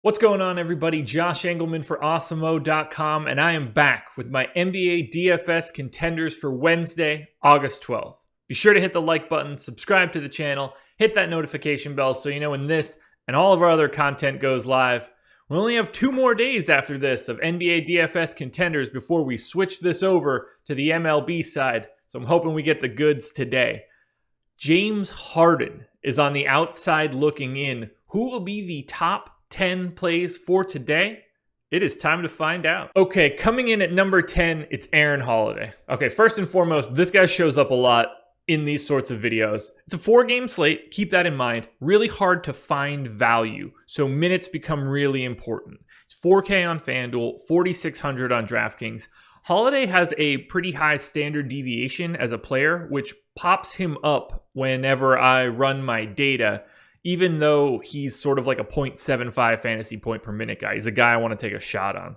What's going on, everybody? Josh Engleman for Awesemo.com, and I am back with my NBA DFS contenders for Wednesday, August 12th. Be sure to hit the like button, subscribe to the channel, hit that notification bell so you know when this and all of our other content goes live. We only have 2 more days after this of NBA DFS contenders before we switch this over to the MLB side, so I'm hoping we get the goods today. James Harden is on the outside looking in. Who will be the top 10 plays for today? It is time to find out. Okay, coming in at number 10, it's Aaron Holiday. Okay, first and foremost, this guy shows up a lot in these sorts of videos. It's a 4-game slate. Keep that in mind. Really hard to find value, so minutes become really important. It's 4K on FanDuel, 4,600 on DraftKings. Holiday has a pretty high standard deviation as a player, which pops him up whenever I run my data, even though he's sort of like a 0.75 fantasy point per minute guy. He's a guy I want to take a shot on.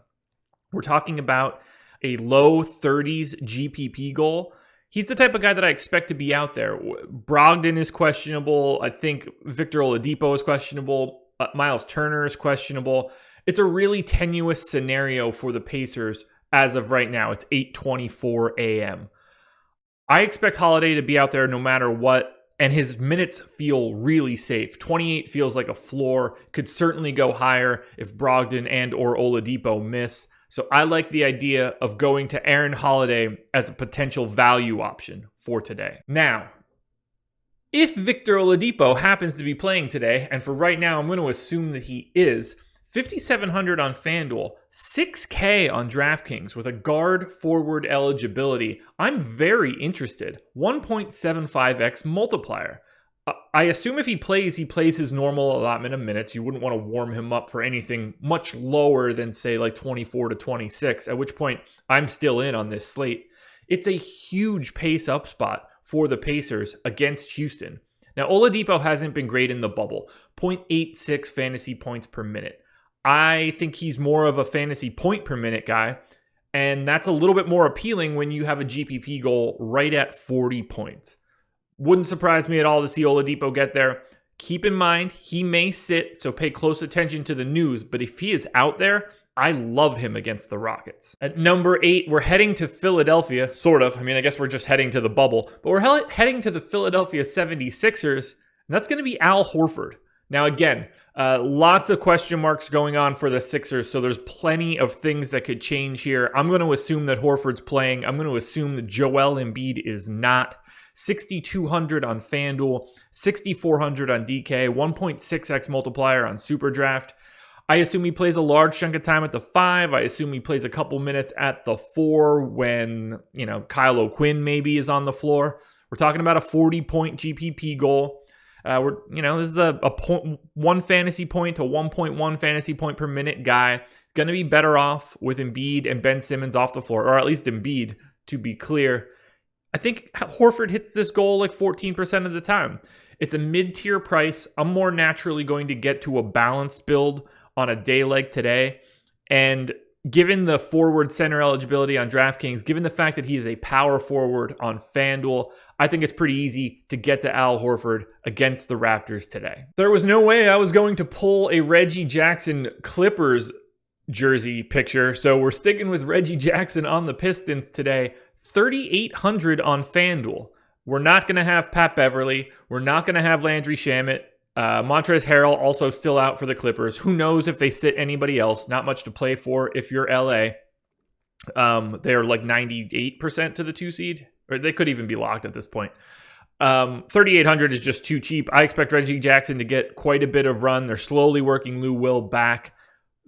We're talking about a low 30s GPP goal. He's the type of guy that I expect to be out there. Brogdon is questionable. I think Victor Oladipo is questionable. Miles Turner is questionable. It's a really tenuous scenario for the Pacers as of right now. It's 8:24 a.m. I expect Holiday to be out there no matter what. And his minutes feel really safe. 28 feels like a floor. Could certainly go higher if Brogdon and or Oladipo miss. So I like the idea of going to Aaron Holiday as a potential value option for today. Now, if Victor Oladipo happens to be playing today, and for right now I'm going to assume that he is, 5,700 on FanDuel, 6K on DraftKings with a guard forward eligibility. I'm very interested. 1.75x multiplier. I assume if he plays his normal allotment of minutes. You wouldn't want to warm him up for anything much lower than, say, like 24 to 26, at which point I'm still in on this slate. It's a huge pace up spot for the Pacers against Houston. Now, Oladipo hasn't been great in the bubble. 0.86 fantasy points per minute. I think he's more of a fantasy point per minute guy, and that's a little bit more appealing when you have a GPP goal right at 40 points. Wouldn't surprise me at all to see Oladipo get there. Keep in mind, he may sit, so pay close attention to the news, but if he is out there, I love him against the Rockets. At number 8, we're heading to Philadelphia, sort of. I mean, I guess we're just heading to the bubble, but we're heading to the Philadelphia 76ers, and that's going to be Al Horford. Now, again, lots of question marks going on for the Sixers, so there's plenty of things that could change here. I'm going to assume that Horford's playing. I'm going to assume that Joel Embiid is not. 6,200 on FanDuel, 6,400 on DK, 1.6x multiplier on SuperDraft. I assume he plays a large chunk of time at the 5. I assume he plays a couple minutes at the 4 when, Kyle O'Quinn maybe is on the floor. We're talking about a 40-point GPP goal. This is a 1 fantasy point to 1.1 fantasy point per minute guy. He's going to be better off with Embiid and Ben Simmons off the floor, or at least Embiid, to be clear. I think Horford hits this goal like 14% of the time. It's a mid-tier price. I'm more naturally going to get to a balanced build on a day like today. And given the forward center eligibility on DraftKings, given the fact that he is a power forward on FanDuel, I think it's pretty easy to get to Al Horford against the Raptors today. There was no way I was going to pull a Reggie Jackson Clippers jersey picture, so we're sticking with Reggie Jackson on the Pistons today. 3,800 on FanDuel. We're not going to have Pat Beverly. We're not going to have Landry Shamet. Montrezl Harrell also still out for the Clippers. Who knows if they sit anybody else? Not much to play for if you're LA. They're like 98% to the 2 seed, or they could even be locked at this point. 3,800 is just too cheap. I expect Reggie Jackson to get quite a bit of run. They're slowly working Lou Will back.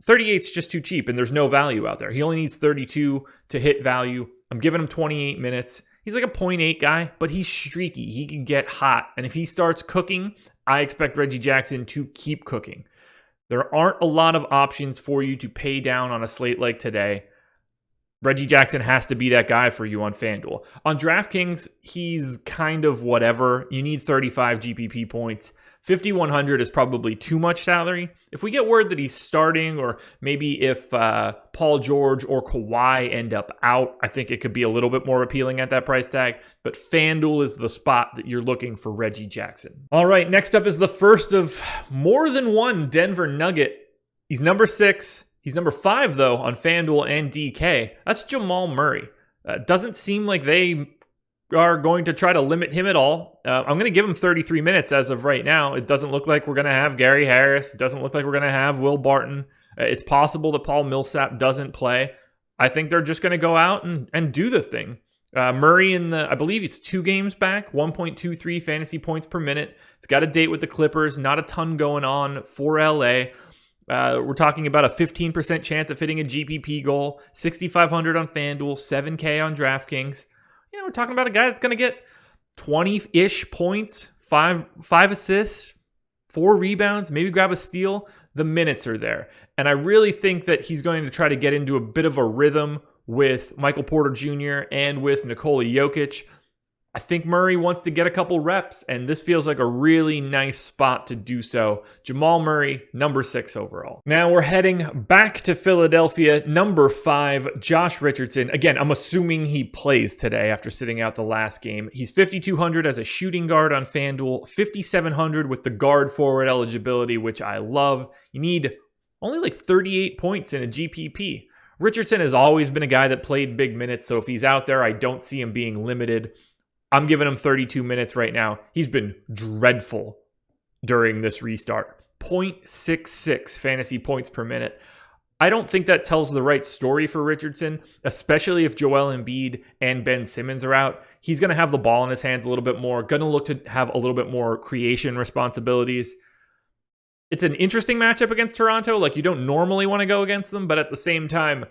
38 is just too cheap, and there's no value out there. He only needs 32 to hit value. I'm giving him 28 minutes. He's like a 0.8 guy, but he's streaky. He can get hot. And if he starts cooking, I expect Reggie Jackson to keep cooking. There aren't a lot of options for you to pay down on a slate like today. Reggie Jackson has to be that guy for you on FanDuel. On DraftKings, he's kind of whatever. You need 35 GPP points. 5,100 is probably too much salary. If we get word that he's starting, or maybe if Paul George or Kawhi end up out, I think it could be a little bit more appealing at that price tag. But FanDuel is the spot that you're looking for Reggie Jackson. All right, next up is the first of more than one Denver Nugget He's number 6. He's number 5, though, on FanDuel and DK. That's Jamal Murray. Doesn't seem like they are going to try to limit him at all. I'm going to give him 33 minutes as of right now. It doesn't look like we're going to have Gary Harris. It doesn't look like we're going to have Will Barton. It's possible that Paul Millsap doesn't play. I think they're just going to go out and do the thing. Murray I believe he's 2 games back, 1.23 fantasy points per minute. It's got a date with the Clippers. Not a ton going on for LA. We're talking about a 15% chance of hitting a GPP goal, 6,500 on FanDuel, 7K on DraftKings. We're talking about a guy that's going to get 20-ish points, 5 assists, 4 rebounds, maybe grab a steal. The minutes are there. And I really think that he's going to try to get into a bit of a rhythm with Michael Porter Jr. and with Nikola Jokic. I think Murray wants to get a couple reps, and this feels like a really nice spot to do so. Jamal Murray, number 6 overall. Now we're heading back to Philadelphia, number 5, Josh Richardson. Again, I'm assuming he plays today after sitting out the last game. He's 5,200 as a shooting guard on FanDuel, 5,700 with the guard forward eligibility, which I love. You need only like 38 points in a GPP. Richardson has always been a guy that played big minutes, so if he's out there, I don't see him being limited. I'm giving him 32 minutes right now. He's been dreadful during this restart. 0.66 fantasy points per minute. I don't think that tells the right story for Richardson, especially if Joel Embiid and Ben Simmons are out. He's going to have the ball in his hands a little bit more, going to look to have a little bit more creation responsibilities. It's an interesting matchup against Toronto. Like, you don't normally want to go against them, but at the same time,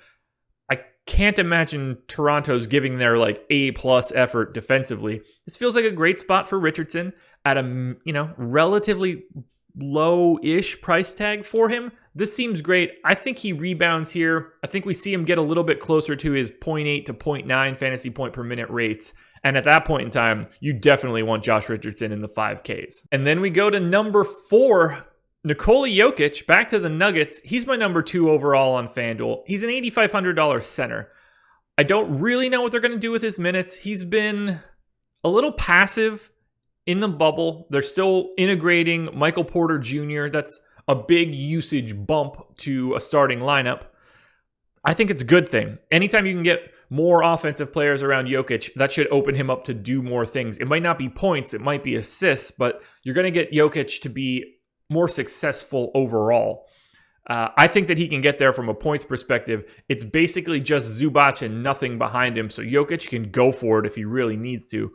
I can't imagine Toronto's giving their like A+ effort defensively. This feels like a great spot for Richardson at a, relatively low-ish price tag for him. This seems great. I think he rebounds here. I think we see him get a little bit closer to his 0.8 to 0.9 fantasy point per minute rates. And at that point in time, you definitely want Josh Richardson in the 5Ks. And then we go to number 4, Nikola Jokic, back to the Nuggets. He's my number 2 overall on FanDuel. He's an $8,500 center. I don't really know what they're going to do with his minutes. He's been a little passive in the bubble. They're still integrating Michael Porter Jr. That's a big usage bump to a starting lineup. I think it's a good thing. Anytime you can get more offensive players around Jokic, that should open him up to do more things. It might not be points, it might be assists, but you're going to get Jokic to be more successful overall. I think that he can get there from a points perspective. It's basically just Zubac and nothing behind him, so Jokic can go for it if he really needs to.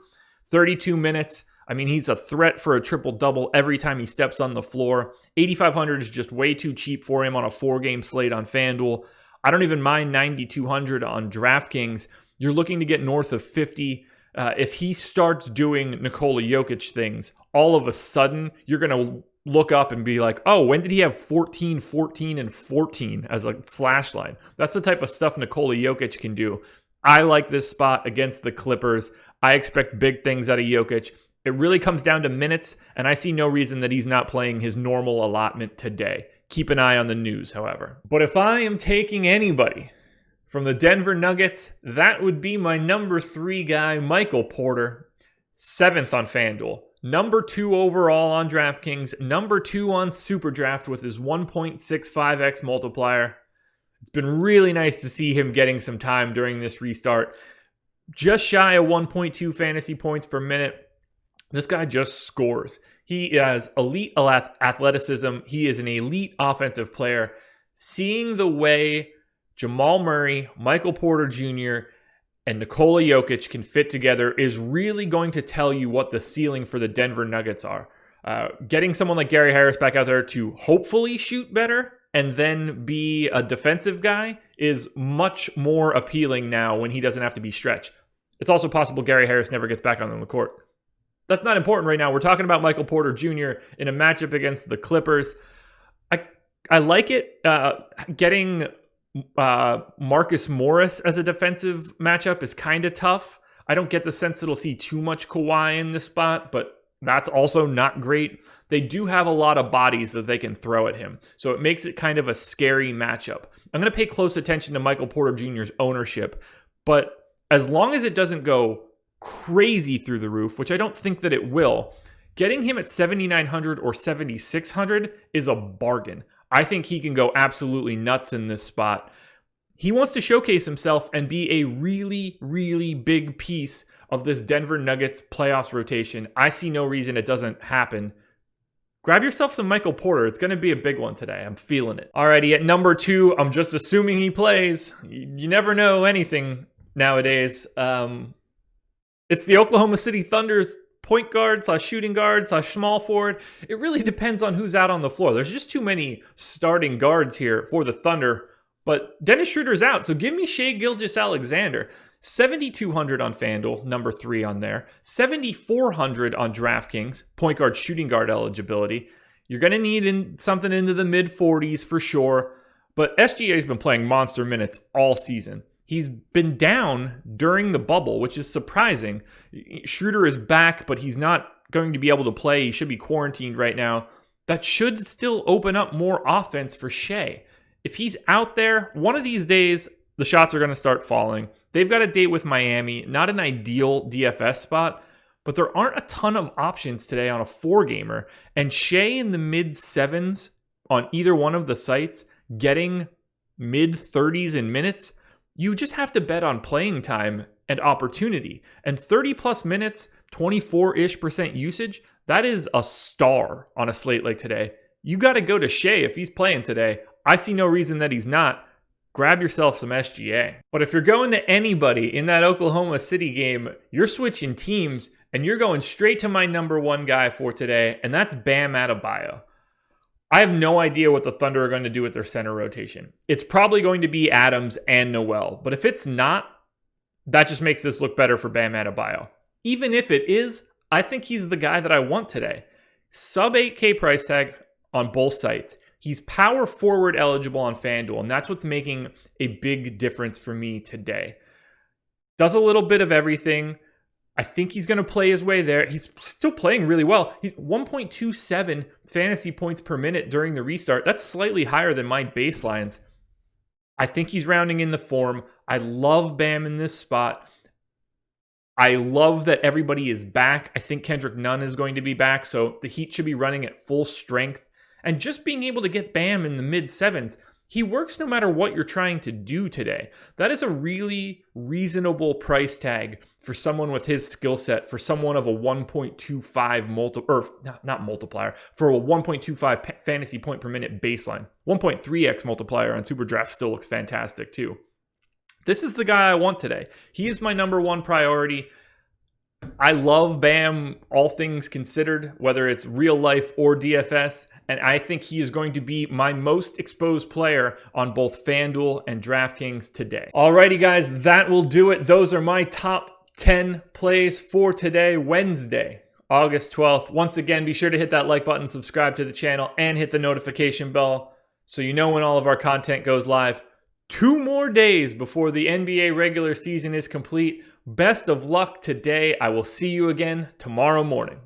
32 minutes. I mean, he's a threat for a triple-double every time he steps on the floor. 8,500 is just way too cheap for him on a 4-game slate on FanDuel. I don't even mind 9,200 on DraftKings. You're looking to get north of 50. If he starts doing Nikola Jokic things, all of a sudden, you're going to look up and be like, oh, when did he have 14, 14, and 14 as a slash line? That's the type of stuff Nikola Jokic can do. I like this spot against the Clippers. I expect big things out of Jokic. It really comes down to minutes, and I see no reason that he's not playing his normal allotment today. Keep an eye on the news, however. But if I am taking anybody from the Denver Nuggets, that would be my number 3 guy, Michael Porter, 7th on FanDuel. Number 2 overall on DraftKings, number 2 on SuperDraft with his 1.65x multiplier. It's been really nice to see him getting some time during this restart. Just shy of 1.2 fantasy points per minute. This guy just scores. He has elite athleticism. He is an elite offensive player. Seeing the way Jamal Murray, Michael Porter Jr., and Nikola Jokic can fit together is really going to tell you what the ceiling for the Denver Nuggets are. Getting someone like Gary Harris back out there to hopefully shoot better and then be a defensive guy is much more appealing now when he doesn't have to be stretched. It's also possible Gary Harris never gets back on the court. That's not important right now. We're talking about Michael Porter Jr. in a matchup against the Clippers. I like it. Getting Marcus Morris as a defensive matchup is kind of tough. I don't get the sense it'll see too much Kawhi in this spot, but that's also not great. They do have a lot of bodies that they can throw at him, so it makes it kind of a scary matchup. I'm going to pay close attention to Michael Porter Jr.'s ownership, but as long as it doesn't go crazy through the roof, which I don't think that it will, getting him at 7,900 or 7,600 is a bargain. I think he can go absolutely nuts in this spot. He wants to showcase himself and be a really, really big piece of this Denver Nuggets playoffs rotation. I see no reason it doesn't happen. Grab yourself some Michael Porter. It's going to be a big one today. I'm feeling it. Alrighty, at number 2, I'm just assuming he plays. You never know anything nowadays. It's the Oklahoma City Thunder's point guard / shooting guard / small forward. It really depends on who's out on the floor. There's just too many starting guards here for the Thunder. But Dennis Schroeder's out, so give me Shai Gilgeous-Alexander. 7,200 on FanDuel, number 3 on there. 7,400 on DraftKings, point guard, shooting guard eligibility. You're going to need something into the mid-40s for sure. But SGA's been playing monster minutes all season. He's been down during the bubble, which is surprising. Schroeder is back, but he's not going to be able to play. He should be quarantined right now. That should still open up more offense for Shai. If he's out there, one of these days, the shots are going to start falling. They've got a date with Miami, not an ideal DFS spot, but there aren't a ton of options today on a 4-gamer. And Shai in the mid-7s on either one of the sites, getting mid-30s in minutes, you just have to bet on playing time and opportunity. And 30-plus minutes, 24-ish% usage, that is a star on a slate like today. You got to go to Shai if he's playing today. I see no reason that he's not. Grab yourself some SGA. But if you're going to anybody in that Oklahoma City game, you're switching teams and you're going straight to my number 1 guy for today, and that's Bam Adebayo. I have no idea what the Thunder are going to do with their center rotation. It's probably going to be Adams and Noel, but if it's not, that just makes this look better for Bam Adebayo. Even if it is, I think he's the guy that I want today. Sub 8K price tag on both sites. He's power forward eligible on FanDuel, and that's what's making a big difference for me today. Does a little bit of everything. I think he's going to play his way there. He's still playing really well. He's 1.27 fantasy points per minute during the restart. That's slightly higher than my baselines. I think he's rounding in the form. I love Bam in this spot. I love that everybody is back. I think Kendrick Nunn is going to be back, so the Heat should be running at full strength. And just being able to get Bam in the mid-7s, he works no matter what you're trying to do today. That is a really reasonable price tag for someone with his skill set, for someone of a 1.25 not multiplier, for a 1.25 fantasy point per minute baseline. 1.3x multiplier on SuperDraft still looks fantastic too. This is the guy I want today. He is my number 1 priority. I love Bam, all things considered, whether it's real life or DFS, and I think he is going to be my most exposed player on both FanDuel and DraftKings today. Alrighty, guys, that will do it. Those are my top 10 plays for today, Wednesday, August 12th. Once again, be sure to hit that like button, subscribe to the channel, and hit the notification bell so you know when all of our content goes live. 2 more days before the NBA regular season is complete. Best of luck today. I will see you again tomorrow morning.